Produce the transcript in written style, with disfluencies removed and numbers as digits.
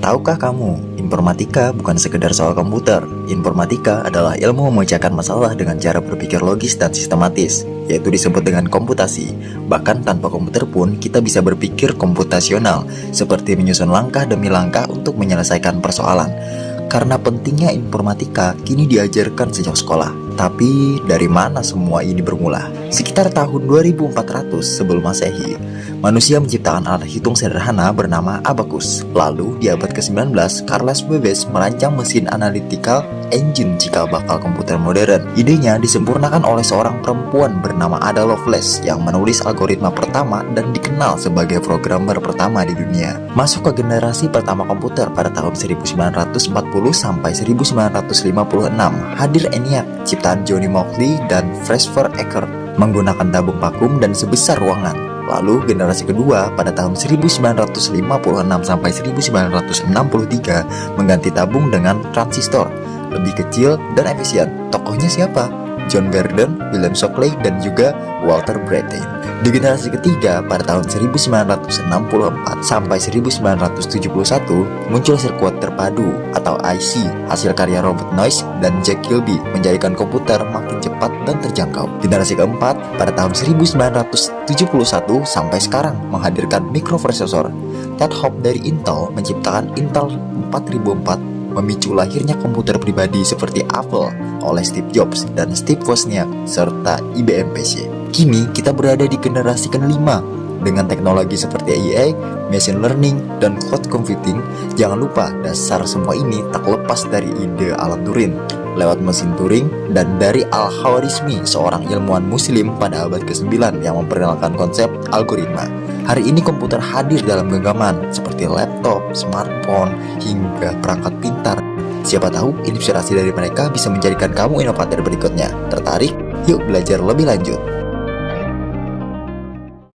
Tahukah kamu, informatika bukan sekedar soal komputer. Informatika adalah ilmu memecahkan masalah dengan cara berpikir logis dan sistematis, yaitu disebut dengan komputasi. Bahkan tanpa komputer pun kita bisa berpikir komputasional, seperti menyusun langkah demi langkah untuk menyelesaikan persoalan. Karena pentingnya informatika kini diajarkan sejak sekolah. Tapi dari mana semua ini bermula? Sekitar tahun 2400 sebelum Masehi, manusia menciptakan alat hitung sederhana bernama abacus. Lalu di abad ke-19, Charles Babbage merancang mesin analytical engine cikal bakal komputer modern. Idenya disempurnakan oleh seorang perempuan bernama Ada Lovelace yang menulis algoritma pertama dan dikenal sebagai programmer pertama di dunia. Masuk ke generasi pertama komputer pada tahun 1940 sampai 1956, hadir ENIAC ciptaan Johnny Mauchly dan Christopher Eckert menggunakan tabung vakum dan sebesar ruangan. Lalu generasi kedua pada tahun 1956 sampai 1963 mengganti tabung dengan transistor, lebih kecil dan efisien. Tokohnya siapa? John Gurdon, William Shockley, dan juga Walter Brattain. Di generasi ketiga pada tahun 1964 sampai 1971 muncul sirkuit terpadu atau IC, hasil karya Robert Noyce dan Jack Kilby, menjadikan komputer makin cepat dan terjangkau. Generasi keempat pada tahun 1971 sampai sekarang menghadirkan mikroprosesor. Ted Hope dari Intel menciptakan Intel 4004, memicu lahirnya komputer pribadi seperti Apple oleh Steve Jobs dan Steve Wozniak serta IBM PC. Kini kita berada di generasi ke-5 dengan teknologi seperti AI, machine learning, dan cloud computing. Jangan lupa dasar semua ini tak lepas dari ide Alan Turing lewat mesin Turing dan dari Al-Khwarizmi, seorang ilmuwan muslim pada abad ke-9 yang memperkenalkan konsep algoritma. Hari ini komputer hadir dalam genggaman seperti laptop, smartphone, hingga perangkat pintar. Siapa tahu inspirasi dari mereka bisa menjadikan kamu inovator berikutnya. Tertarik? Yuk belajar lebih lanjut.